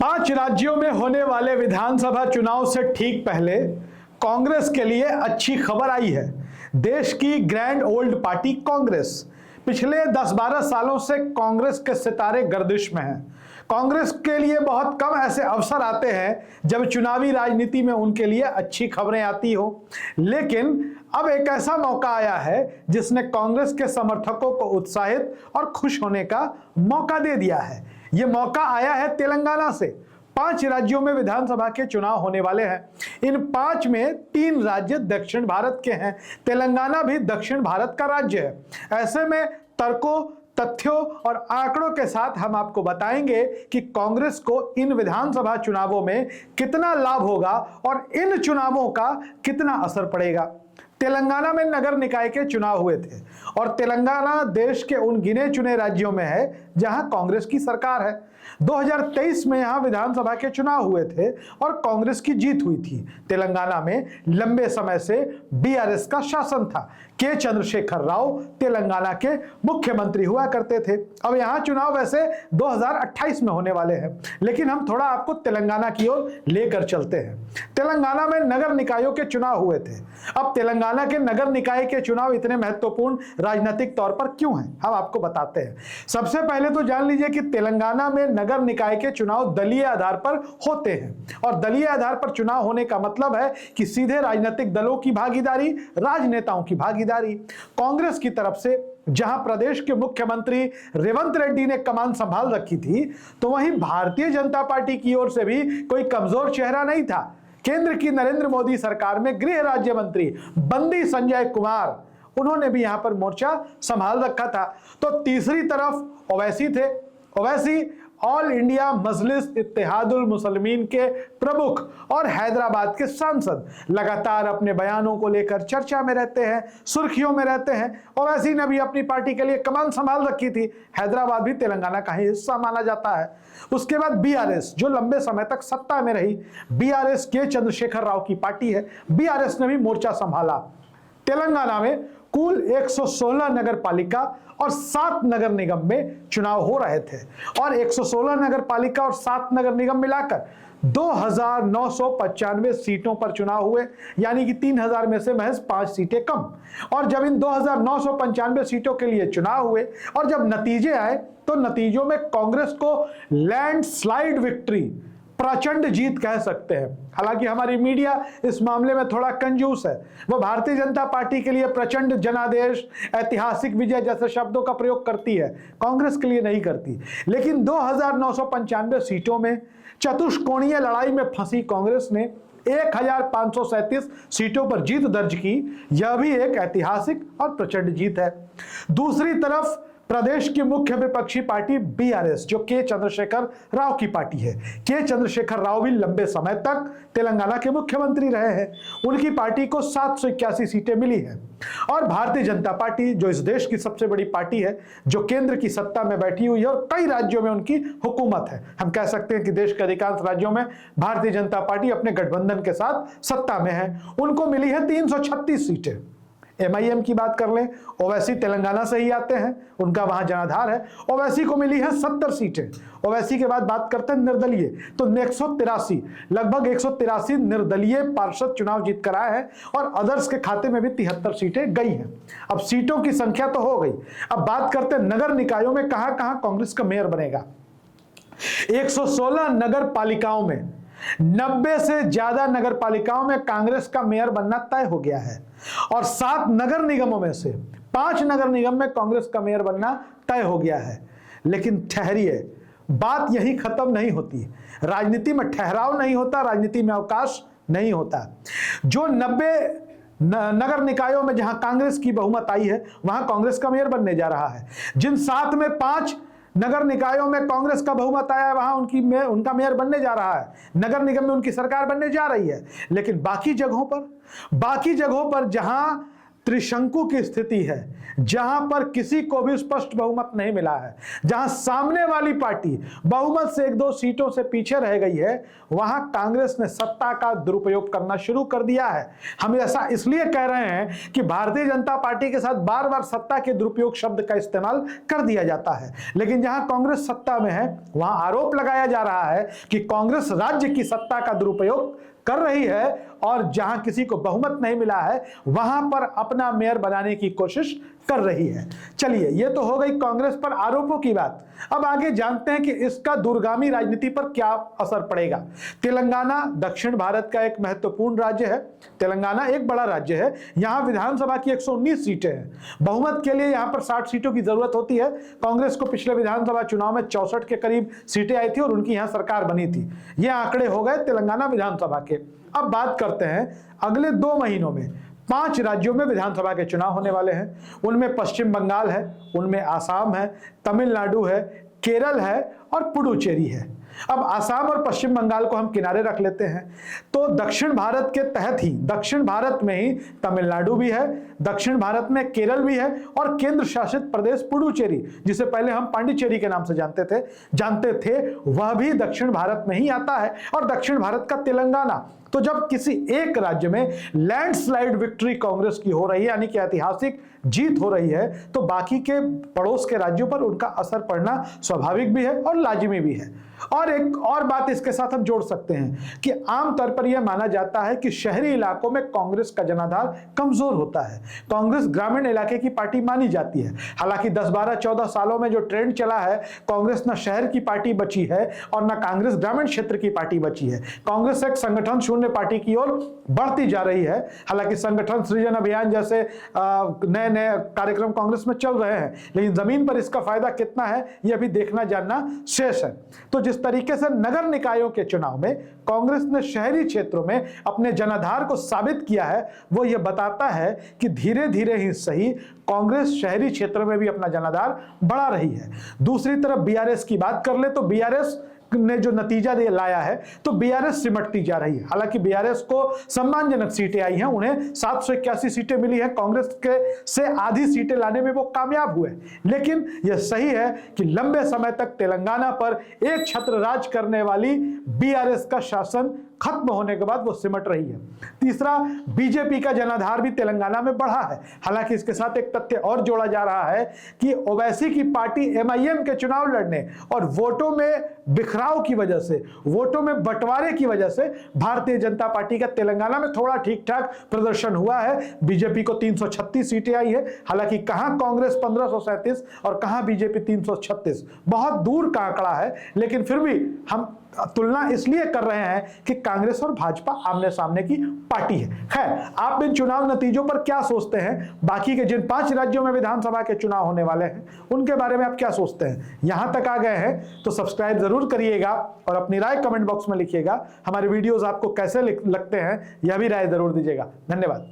5 राज्यों में होने वाले विधानसभा चुनाव से ठीक पहले कांग्रेस के लिए अच्छी खबर आई है। देश की ग्रैंड ओल्ड पार्टी कांग्रेस पिछले 10-12 सालों से कांग्रेस के सितारे गर्दिश में हैं। कांग्रेस के लिए बहुत कम ऐसे अवसर आते हैं जब चुनावी राजनीति में उनके लिए अच्छी खबरें आती हो, लेकिन अब एक ऐसा मौका आया है जिसने कांग्रेस के समर्थकों को उत्साहित और खुश होने का मौका दे दिया है। यह मौका आया है तेलंगाना से। 5 राज्यों में विधानसभा के चुनाव होने वाले हैं। इन 5 में 3 राज्य दक्षिण भारत के हैं। तेलंगाना भी दक्षिण भारत का राज्य है। ऐसे में तर्कों, तथ्यों और आंकड़ों के साथ हम आपको बताएंगे कि कांग्रेस को इन विधानसभा चुनावों में कितना लाभ होगा और इन चुनावों का कितना असर पड़ेगा। तेलंगाना में नगर निकाय के चुनाव हुए थे और तेलंगाना देश के उन गिने चुने राज्यों में है जहां कांग्रेस की सरकार है। 2023 में यहां विधानसभा के चुनाव हुए थे और कांग्रेस की जीत हुई थी। तेलंगाना में लंबे समय से बीआरएस का शासन था। के चंद्रशेखर राव तेलंगाना के मुख्यमंत्री हुआ करते थे। अब यहां चुनाव वैसे 2028 में होने वाले हैं, लेकिन हम थोड़ा आपको तेलंगाना की ओर लेकर चलते हैं। तेलंगाना में नगर निकायों के चुनाव हुए थे। अब तेलंगाना के नगर निकाय के चुनाव इतने महत्वपूर्ण राजनीतिक तौर पर क्यों हैं, हम आपको बताते हैं। सबसे पहले तो जान लीजिए कि तेलंगाना में नगर निकाय के चुनाव दलीय आधार पर होते हैं और दलीय आधार पर चुनाव होने का मतलब है कि सीधे राजनीतिक दलों की भागीदारी, राजनेताओं की भागीदारी। कांग्रेस की तरफ से जहां प्रदेश के मुख्यमंत्री रेवंत रेड्डी ने कमान संभाल रखी थी, तो वहीं भारतीय जनता पार्टी की ओर से भी कोई कमजोर चेहरा नहीं था। केंद्र की नरेंद्र मोदी सरकार में गृह राज्य मंत्री बंदी संजय कुमार, उन्होंने भी यहां पर मोर्चा संभाल रखा था। तो तीसरी तरफ ओवैसी थे। ओवैसी ऑल इंडिया मजलिस इत्तेहादुल मुसलमीन के प्रमुख और हैदराबाद के सांसद, लगातार अपने बयानों को लेकर चर्चा में रहते हैं, सुर्खियों में रहते हैं। ओवैसी ने भी अपनी पार्टी के लिए कमान संभाल रखी थी। हैदराबाद भी तेलंगाना का ही हिस्सा माना जाता है। उसके बाद बीआरएस, जो लंबे समय तक सत्ता में रही, बीआरएस के चंद्रशेखर राव की पार्टी है। बीआरएस ने भी मोर्चा संभाला। तेलंगाना में कुल 116 नगर पालिका और 7 नगर निगम में चुनाव हो रहे थे और 116 नगर पालिका और 7 नगर निगम मिलाकर 2995 सीटों पर चुनाव हुए, यानी कि 3000 में से महज 5 सीटें कम। और जब इन 2995 सीटों के लिए चुनाव हुए और जब नतीजे आए, तो नतीजों में कांग्रेस को लैंडस्लाइड विक्ट्री, प्रचंड जीत कह सकते हैं। हालांकि हमारी मीडिया इस मामले में थोड़ा कंजूस है। वो भारतीय जनता पार्टी के लिए प्रचंड जनादेश, ऐतिहासिक विजय जैसे शब्दों का प्रयोग करती है, कांग्रेस के लिए नहीं करती। लेकिन 2995 सीटों में चतुष्कोणीय लड़ाई में फंसी कांग्रेस ने 1537 सीटों पर जीत दर्ज की। यह भी एक ऐतिहासिक और प्रचंड जीत है। दूसरी तरफ प्रदेश की मुख्य विपक्षी पार्टी बीआरएस, जो के चंद्रशेखर राव की पार्टी है। के चंद्रशेखर राव भी लंबे समय तक तेलंगाना के मुख्यमंत्री रहे हैं। उनकी पार्टी को 781 सीटें मिली हैं। और भारतीय जनता पार्टी, जो इस देश की सबसे बड़ी पार्टी है, जो केंद्र की सत्ता में बैठी हुई है और कई राज्यों में उनकी हुकूमत है। हम कह सकते हैं कि देश के अधिकांश राज्यों में भारतीय जनता पार्टी अपने गठबंधन के साथ सत्ता में है। उनको मिली है 336 सीटें। एमआईएम की बात कर लें, ओवैसी तेलंगाना से ही आते हैं, उनका वहां जनाधार है। ओवैसी को मिली है 70 सीटें। ओवैसी के बाद बात करते हैं निर्दलीय, तो 183, लगभग 183 निर्दलीय पार्षद चुनाव जीत कर आए हैं और अदर्स के खाते में भी 73 सीटें गई हैं। अब सीटों की संख्या तो हो गई। अब बात करते हैं नगर निकायों में कहां कहां कांग्रेस का मेयर बनेगा। 116 नगर पालिकाओं में 90 से ज्यादा नगर पालिकाओं में कांग्रेस का मेयर बनना तय हो गया है और 7 नगर निगमों में से 5 नगर निगम में कांग्रेस का मेयर बनना तय हो गया है। लेकिन ठहरिए, बात यही खत्म नहीं होती। राजनीति में ठहराव नहीं होता, राजनीति में अवकाश नहीं होता। जो 90 नगर निकायों में जहां कांग्रेस की बहुमत आई है, वहां कांग्रेस का मेयर बनने जा रहा है। जिन 7 में 5 नगर निकायों में कांग्रेस का बहुमत आया है, वहां उनका मेयर बनने जा रहा है। नगर निगम में उनकी सरकार बनने जा रही है। लेकिन बाकी जगहों पर जहां त्रिशंकु की स्थिति है, जहां पर किसी को भी स्पष्ट बहुमत नहीं मिला है, जहां सामने वाली पार्टी बहुमत से 1-2 सीटों से पीछे रह गई है, वहां कांग्रेस ने सत्ता का दुरुपयोग करना शुरू कर दिया है। हम ऐसा इसलिए कह रहे हैं कि भारतीय जनता पार्टी के साथ बार बार सत्ता के दुरुपयोग शब्द का इस्तेमाल कर दिया जाता है, लेकिन जहां कांग्रेस सत्ता में है वहां आरोप लगाया जा रहा है कि कांग्रेस राज्य की सत्ता का दुरुपयोग कर रही है, और जहां किसी को बहुमत नहीं मिला है वहां पर अपना मेयर बनाने की कोशिश कर रही है। चलिए, यह तो हो गई कांग्रेस पर आरोपों की बात। अब आगे जानते हैं कि इसका दूरगामी राजनीति पर क्या असर पड़ेगा। तेलंगाना दक्षिण भारत का एक महत्वपूर्ण राज्य है। तेलंगाना एक बड़ा राज्य है। यहां विधानसभा की 119 सीटें हैं। बहुमत के लिए यहां पर 60 सीटों की जरूरत होती है। कांग्रेस को पिछले विधानसभा चुनाव में 64 के करीब सीटें आई थी और उनकी यहां सरकार बनी थी। ये आंकड़े हो गए तेलंगाना विधानसभा के। अब बात करते हैं अगले 2 महीनों में 5 राज्यों में विधानसभा के चुनाव होने वाले हैं। उनमें पश्चिम बंगाल है, उनमें आसाम है, तमिलनाडु है, केरल है और पुडुचेरी है। अब आसाम और पश्चिम बंगाल को हम किनारे रख लेते हैं, तो दक्षिण भारत के तहत ही, दक्षिण भारत में ही तमिलनाडु भी है, दक्षिण भारत में केरल भी है और केंद्र शासित प्रदेश पुडुचेरी, जिसे पहले हम पांडिचेरी के नाम से जानते थे, वह भी दक्षिण भारत में ही आता है। और दक्षिण भारत का तेलंगाना। तो जब किसी एक राज्य में लैंडस्लाइड विक्ट्री कांग्रेस की हो रही है, यानी कि ऐतिहासिक जीत हो रही है, तो बाकी के पड़ोस के राज्यों पर उनका असर पड़ना स्वाभाविक भी है और लाजिमी भी है। और एक और बात इसके साथ हम जोड़ सकते हैं कि आमतौर पर यह माना जाता है कि शहरी इलाकों में कांग्रेस का जनाधार कमजोर होता है। कांग्रेस ग्रामीण इलाके की पार्टी मानी जाती है। हालांकि 10, 12, 14 सालों में जो ट्रेंड चला है, कांग्रेस न शहर की पार्टी बची है और न कांग्रेस ग्रामीण क्षेत्र की पार्टी बची है। कांग्रेस एक संगठन शून्य पार्टी की ओर बढ़ती जा रही है। हालांकि संगठन सृजन अभियान जैसे नए नए कार्यक्रम कांग्रेस में चल रहे हैं, लेकिन जमीन पर इसका फायदा कितना है यह भी देखना जानना शेष है। तो जिस तरीके से नगर निकायों के चुनाव में कांग्रेस ने शहरी क्षेत्रों में अपने जनाधार को साबित किया है, वो यह बताता है कि धीरे धीरे ही सही कांग्रेस शहरी क्षेत्रों में भी अपना जनाधार बढ़ा रही है। दूसरी तरफ बीआरएस की बात कर ले तो बीआरएस ने जो नतीजा लाया है, तो बीआरएस सिमटती जा रही है। हालांकि बीआरएस को सम्मानजनक सीटें आई हैं, उन्हें 781 सीटें मिली है। कांग्रेस के से आधी सीटें लाने में वो कामयाब हुए, लेकिन यह सही है कि लंबे समय तक तेलंगाना पर एक छत्र राज करने वाली बीआरएस का शासन खत्म होने के बाद वो सिमट रही है। तीसरा, बीजेपी का जनाधार भी तेलंगाना में बढ़ा है। हालांकि इसके साथ एक तथ्य और जोड़ा जा रहा है कि ओवैसी की पार्टी एमआईएम के चुनाव लड़ने और वोटों में बिखराव की वजह से, वोटों में बंटवारे की वजह से भारतीय जनता पार्टी का तेलंगाना में थोड़ा ठीक ठाक प्रदर्शन हुआ है। बीजेपी को 336 सीटें आई है। हालांकि कहां कांग्रेस 1537 और कहां बीजेपी 336, बहुत दूर का आंकड़ा है, लेकिन फिर भी हम तुलना इसलिए कर रहे हैं कि कांग्रेस और भाजपा आमने सामने की पार्टी है। खैर, आप इन चुनाव नतीजों पर क्या सोचते हैं? बाकी के जिन 5 राज्यों में विधानसभा के चुनाव होने वाले हैं, उनके बारे में आप क्या सोचते हैं? यहां तक आ गए हैं तो सब्सक्राइब जरूर करिएगा और अपनी राय कमेंट बॉक्स में लिखिएगा। हमारे वीडियोस आपको कैसे लगते हैं यह भी राय जरूर दीजिएगा। धन्यवाद।